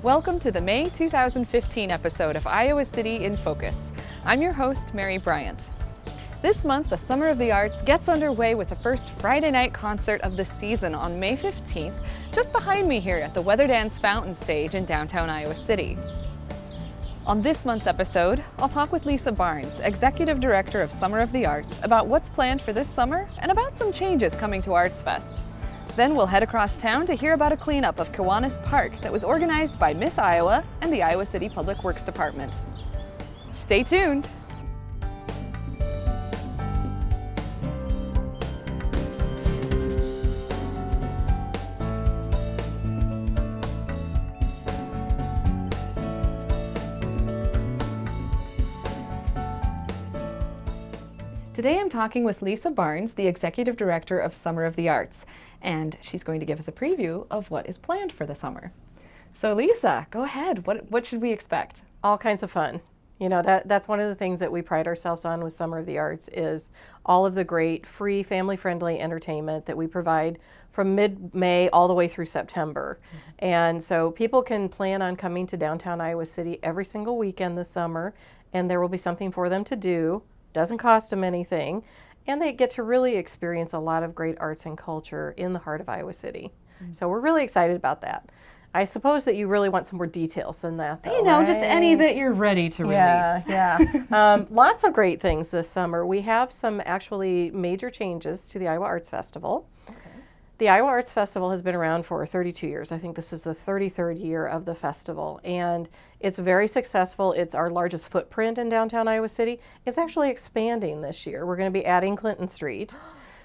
Welcome to the May 2015 episode of Iowa City in Focus. I'm your host, Mary Bryant. This month, the Summer of the Arts gets underway with the first Friday night concert of the season on May 15th, just behind me here at the Weather Dance Fountain Stage in downtown Iowa City. On this month's episode, I'll talk with Lisa Barnes, Executive Director of Summer of the Arts, about what's planned for this summer and about some changes coming to Arts Fest. Then we'll head across town to hear about a cleanup of Kiwanis Park that was organized by Miss Iowa and the Iowa City Public Works Department. Stay tuned! Today I'm talking with Lisa Barnes, the Executive Director of Summer of the Arts, and she's going to give us a preview of what is planned for the summer. So Lisa, go ahead. What should we expect? All kinds of fun. You know, that's one of the things that we pride ourselves on with Summer of the Arts is all of the great free family-friendly entertainment that we provide from mid-May all the way through September. Mm-hmm. And so people can plan on coming to downtown Iowa City every single weekend this summer, and there will be something for them to do. Doesn't cost them anything, and they get to really experience a lot of great arts and culture in the heart of Iowa City. Mm-hmm. So we're really excited about that. I suppose that you really want some more details than that, though, you know, right? Just any that you're ready to release. Yeah. Lots of great things this summer. We have some actually major changes to the Iowa Arts Festival. Okay. The Iowa Arts Festival has been around for 32 years. I think this is the 33rd year of the festival, and it's very successful. It's our largest footprint in downtown Iowa City. It's actually expanding this year. We're going to be adding Clinton Street.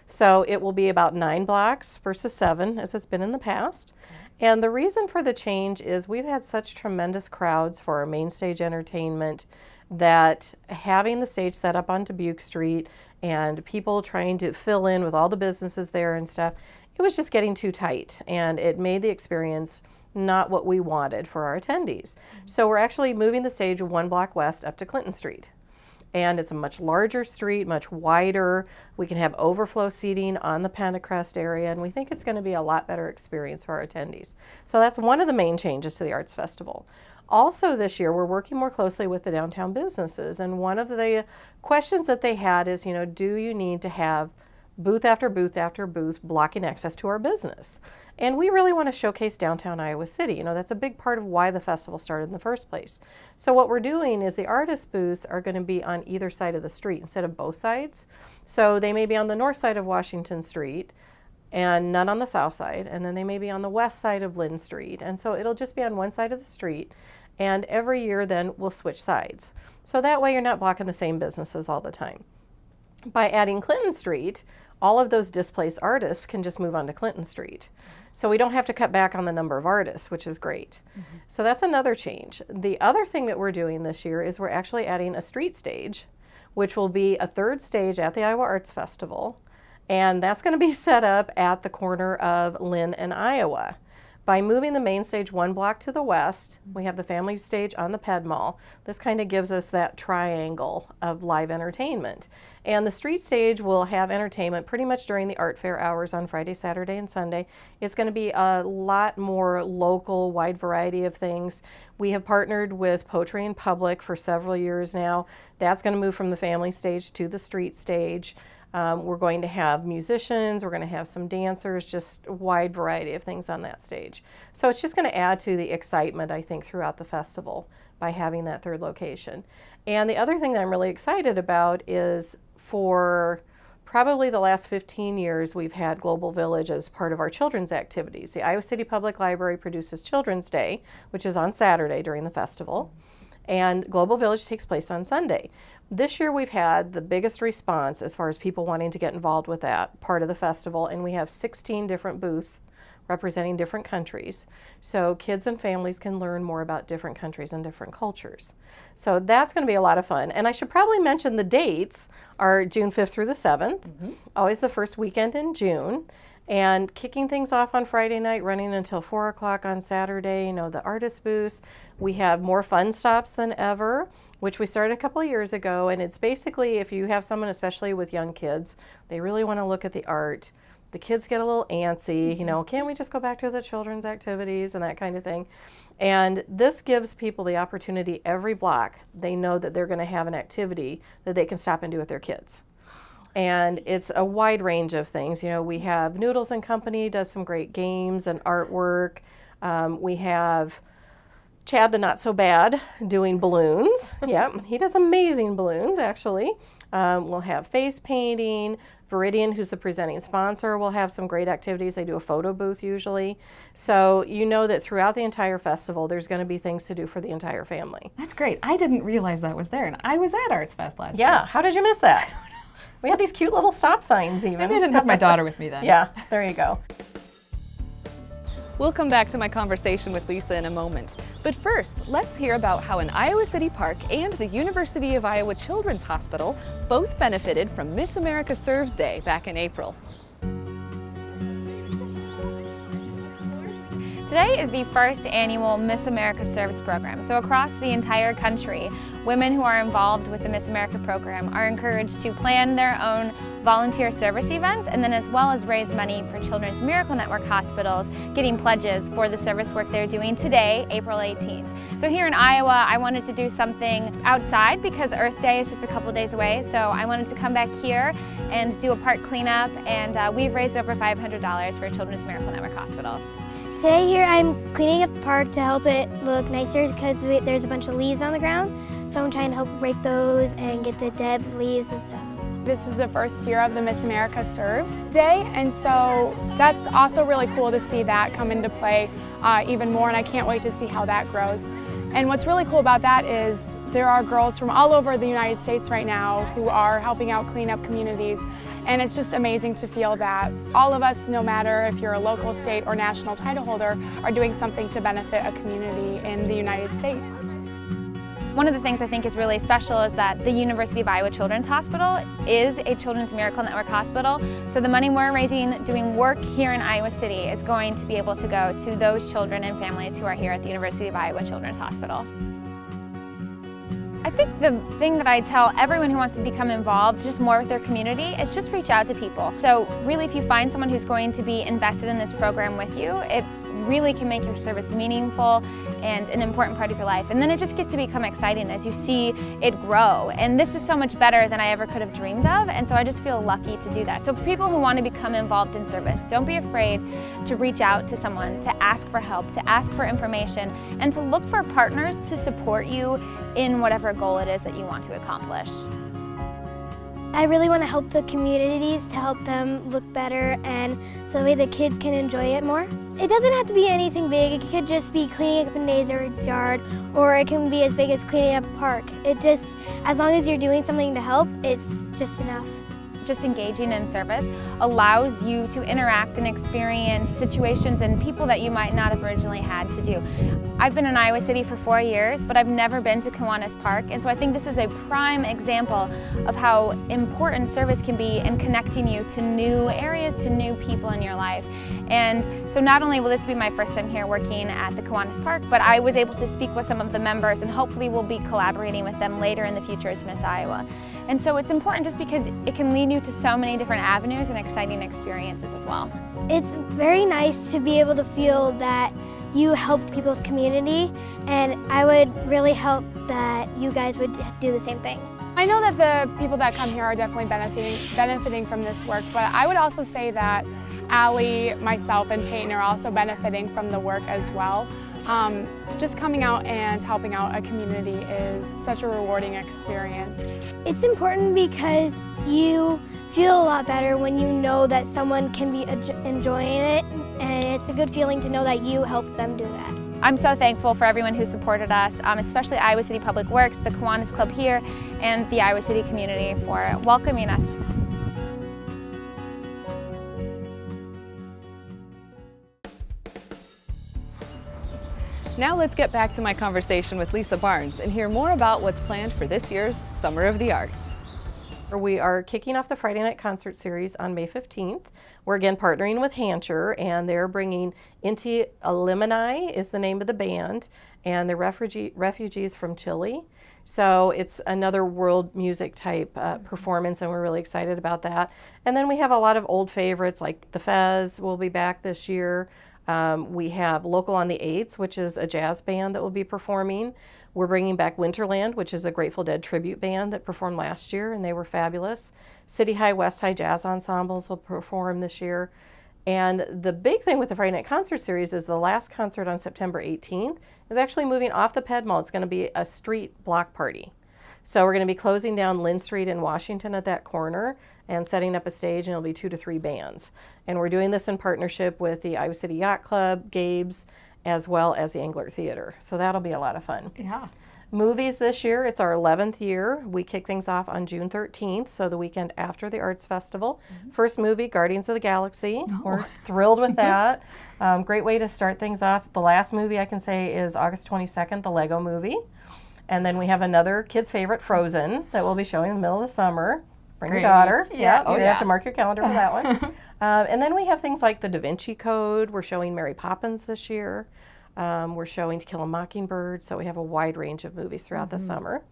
So it will be about 9 blocks versus 7, as it's been in the past. Okay. And the reason for the change is we've had such tremendous crowds for our main stage entertainment that having the stage set up on Dubuque Street and people trying to fill in with all the businesses there and stuff, it was just getting too tight, and it made the experience not what we wanted for our attendees. Mm-hmm. So we're actually moving the stage 1 block west up to Clinton Street. And it's a much larger street, much wider. We can have overflow seating on the Pentecrest area, and we think it's going to be a lot better experience for our attendees. So that's one of the main changes to the Arts Festival. Also this year, we're working more closely with the downtown businesses, and one of the questions that they had is, you know, do you need to have booth after booth after booth blocking access to our business? And we really want to showcase downtown Iowa City. You know, that's a big part of why the festival started in the first place. So what we're doing is the artist booths are going to be on either side of the street instead of both sides. So they may be on the north side of Washington Street and none on the south side, and then they may be on the west side of Lynn Street. And so it'll just be on one side of the street, and every year then we'll switch sides. So that way you're not blocking the same businesses all the time. By adding Clinton Street, all of those displaced artists can just move on to Clinton Street. So we don't have to cut back on the number of artists, which is great. Mm-hmm. So that's another change. The other thing that we're doing this year is we're actually adding a street stage, which will be a 3rd stage at the Iowa Arts Festival. And that's going to be set up at the corner of Lynn and Iowa. By moving the main stage 1 block to the west, we have the family stage on the Ped Mall. This kind of gives us that triangle of live entertainment. And the street stage will have entertainment pretty much during the art fair hours on Friday, Saturday, and Sunday. It's going to be a lot more local, wide variety of things. We have partnered with Poetry in Public for several years now. That's going to move from the family stage to the street stage. We're going to have musicians, we're going to have some dancers, just a wide variety of things on that stage. So it's just going to add to the excitement, I think, throughout the festival by having that 3rd location. And the other thing that I'm really excited about is for probably the last 15 years, we've had Global Village as part of our children's activities. The Iowa City Public Library produces Children's Day, which is on Saturday during the festival. And Global Village takes place on Sunday. This year we've had the biggest response as far as people wanting to get involved with that part of the festival, and we have 16 different booths representing different countries. So kids and families can learn more about different countries and different cultures. So that's going to be a lot of fun. And I should probably mention the dates are June 5th through the 7th, always the first weekend in June. And kicking things off on Friday night, running until 4 o'clock on Saturday, you know, the artist booths. We have more fun stops than ever, which we started a couple of years ago. And it's basically, if you have someone, especially with young kids, they really want to look at the art, the kids get a little antsy, you know, can we just go back to the children's activities and that kind of thing. And this gives people the opportunity every block, they know that they're going to have an activity that they can stop and do with their kids. And it's a wide range of things. You know, we have Noodles and Company does some great games and artwork. We have Chad the Not So Bad doing balloons. Yep, he does amazing balloons, actually. We'll have face painting. Veridian, who's the presenting sponsor, will have some great activities. They do a photo booth usually. So you know that throughout the entire festival, there's going to be things to do for the entire family. That's great. I didn't realize that was there, and I was at Arts Fest last year. Yeah, how did you miss that? We had these cute little stop signs even. Maybe I didn't have my daughter with me then. Yeah, there you go. We'll come back to my conversation with Lisa in a moment. But first, let's hear about how an Iowa City Park and the University of Iowa Children's Hospital both benefited from Miss America Serves Day back in April. Today is the first annual Miss America Serves program. So across the entire country, women who are involved with the Miss America program are encouraged to plan their own volunteer service events, and then as well as raise money for Children's Miracle Network hospitals, getting pledges for the service work they're doing today, April 18th. So here in Iowa, I wanted to do something outside because Earth Day is just a couple days away. So I wanted to come back here and do a park cleanup, and we've raised over $500 for Children's Miracle Network hospitals. Today here I'm cleaning up the park to help it look nicer because there's a bunch of leaves on the ground. So I'm trying to help rake those and get the dead leaves and stuff. This is the first year of the Miss America Serves Day, and so that's also really cool to see that come into play even more, and I can't wait to see how that grows. And what's really cool about that is there are girls from all over the United States right now who are helping out clean up communities, and it's just amazing to feel that all of us, no matter if you're a local, state, or national title holder, are doing something to benefit a community in the United States. One of the things I think is really special is that the University of Iowa Children's Hospital is a Children's Miracle Network hospital. So the money we're raising doing work here in Iowa City is going to be able to go to those children and families who are here at the University of Iowa Children's Hospital. I think the thing that I tell everyone who wants to become involved just more with their community is just reach out to people. So really, if you find someone who's going to be invested in this program with you, it really can make your service meaningful and an important part of your life. And then it just gets to become exciting as you see it grow. And this is so much better than I ever could have dreamed of, and so I just feel lucky to do that. So for people who want to become involved in service, don't be afraid to reach out to someone, to ask for help, to ask for information, and to look for partners to support you in whatever goal it is that you want to accomplish. I really want to help the communities to help them look better, and so that way the kids can enjoy it more. It doesn't have to be anything big. It could just be cleaning up a neighbor's yard, or it can be as big as cleaning up a park. It just, as long as you're doing something to help, it's just enough. Just engaging in service allows you to interact and experience situations and people that you might not have originally had to do. I've been in Iowa City for 4 years, but I've never been to Kiwanis Park, and so I think this is a prime example of how important service can be in connecting you to new areas, to new people in your life. And so not only will this be my first time here working at the Kiwanis Park, but I was able to speak with some of the members, and hopefully we'll be collaborating with them later in the future as Miss Iowa. And so it's important just because it can lead you to so many different avenues and exciting experiences as well. It's very nice to be able to feel that you helped people's community, and I would really hope that you guys would do the same thing. I know that the people that come here are definitely benefiting from this work, but I would also say that Allie, myself, and Peyton are also benefiting from the work as well. Just coming out and helping out a community is such a rewarding experience. It's important because you feel a lot better when you know that someone can be enjoying it, and it's a good feeling to know that you helped them do that. I'm so thankful for everyone who supported us, especially Iowa City Public Works, the Kiwanis Club here, and the Iowa City community for welcoming us. Now let's get back to my conversation with Lisa Barnes and hear more about what's planned for this year's Summer of the Arts. We are kicking off the Friday night concert series on May 15th. We're again partnering with Hancher, and they're bringing Inti Illimani is the name of the band, and they're refugees from Chile. So it's another world music type performance, and we're really excited about that. And then we have a lot of old favorites like the Fez will be back this year. We have Local on the Eights, which is a jazz band that will be performing. We're bringing back Winterland, which is a Grateful Dead tribute band that performed last year, and they were fabulous. City High, West High Jazz Ensembles will perform this year. And the big thing with the Friday Night Concert Series is the last concert on September 18th is actually moving off the Ped Mall. It's going to be a street block party. So we're going to be closing down Lynn Street in Washington at that corner and setting up a stage, and it'll be 2 to 3 bands. And we're doing this in partnership with the Iowa City Yacht Club, Gabe's, as well as the Englert Theater. So that'll be a lot of fun. Yeah. Movies this year, it's our 11th year. We kick things off on June 13th, so the weekend after the Arts Festival. First movie, Guardians of the Galaxy. We're thrilled with that. Great way to start things off. The last movie I can say is August 22nd, the Lego Movie. And then we have another kid's favorite, Frozen, that we'll be showing in the middle of the summer. Bring your daughter. Yeah. You're going to have to mark your calendar for that one. And then we have things like The Da Vinci Code. We're showing Mary Poppins this year. We're showing To Kill a Mockingbird, so we have a wide range of movies throughout the summer.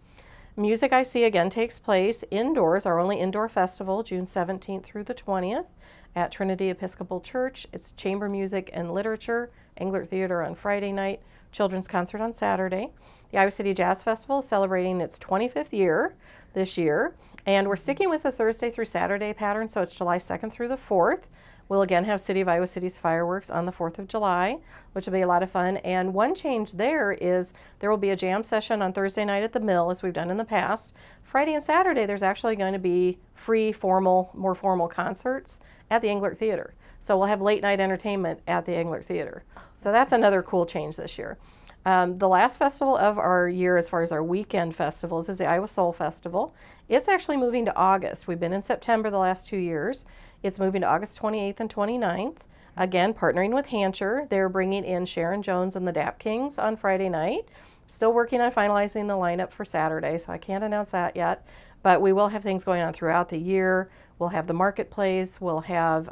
Music I See again takes place indoors, our only indoor festival, June 17th through the 20th at Trinity Episcopal Church. It's chamber music and literature, Englert Theater on Friday night, children's concert on Saturday. The Iowa City Jazz Festival is celebrating its 25th year this year, and we're sticking with the Thursday through Saturday pattern, so it's July 2nd through the 4th. We'll again have City of Iowa City's fireworks on the 4th of July, which will be a lot of fun. And one change there is there will be a jam session on Thursday night at the Mill, as we've done in the past. Friday and Saturday, there's actually going to be free, more formal concerts at the Englert Theater. So we'll have late night entertainment at the Englert Theater. So that's another cool change this year. The last festival of our year, as far as our weekend festivals, is the Iowa Soul Festival. It's actually moving to August. We've been in September the last 2 years. It's moving to August 28th and 29th. Again, partnering with Hancher. They're bringing in Sharon Jones and the Dap Kings on Friday night. Still working on finalizing the lineup for Saturday, so I can't announce that yet. But we will have things going on throughout the year. We'll have the marketplace. We'll have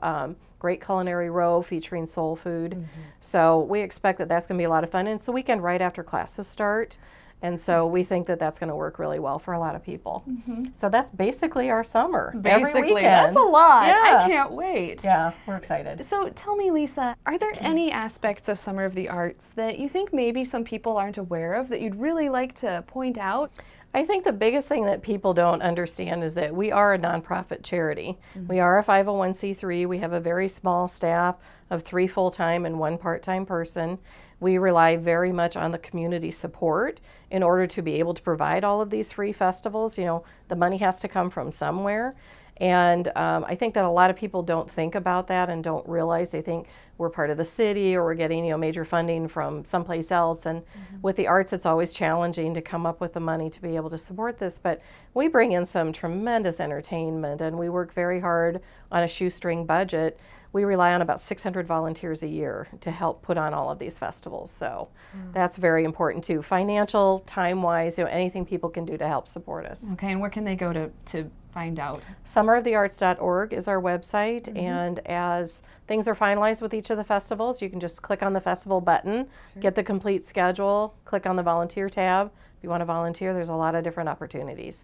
Great Culinary Row featuring soul food. So we expect that that's going to be a lot of fun. And it's the weekend right after classes start. And so we think that that's going to work really well for a lot of people. So that's basically our summer. Every Basically, weekend. that's a lot. Yeah. I can't wait. Yeah, we're excited. So tell me, Lisa, are there any aspects of Summer of the Arts that you think maybe some people aren't aware of that you'd really like to point out? I think the biggest thing that people don't understand is that we are a nonprofit charity. We are a 501c3. We have a very small staff of 3 full-time and 1 part-time person. We rely very much on the community support in order to be able to provide all of these free festivals. You know, the money has to come from somewhere. And I think that a lot of people don't think about that and don't realize. They think we're part of the city or we're getting, major funding from someplace else. And with the arts, it's always challenging to come up with the money to be able to support this. But we bring in some tremendous entertainment, and we work very hard on a shoestring budget. We rely on about 600 volunteers a year to help put on all of these festivals. So that's very important too. Financial, time-wise, anything people can do to help support us. Okay, and where can they go to find out? Summerofthearts.org is our website, and as things are finalized with each of the festivals, you can just click on the festival button, get the complete schedule, click on the volunteer tab. If you want to volunteer, there's a lot of different opportunities.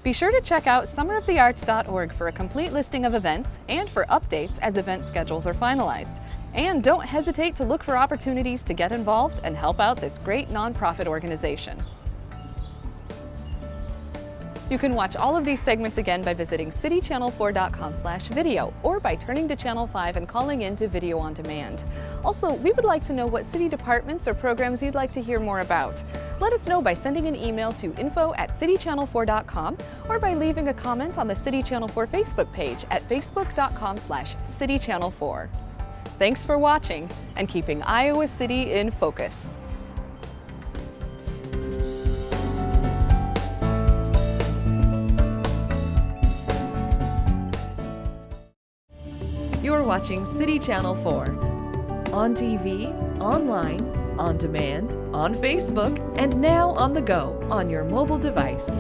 Be sure to check out summerofthearts.org for a complete listing of events and for updates as event schedules are finalized. And don't hesitate to look for opportunities to get involved and help out this great nonprofit organization. You can watch all of these segments again by visiting citychannel4.com/video or by turning to Channel 5 and calling in to Video on Demand. Also, we would like to know what city departments or programs you'd like to hear more about. Let us know by sending an email to info@citychannel4.com or by leaving a comment on the City Channel 4 Facebook page at facebook.com/citychannel4. Thanks for watching and keeping Iowa City in focus. You're watching City Channel 4. On TV, online, on demand, on Facebook, and now on the go on your mobile device.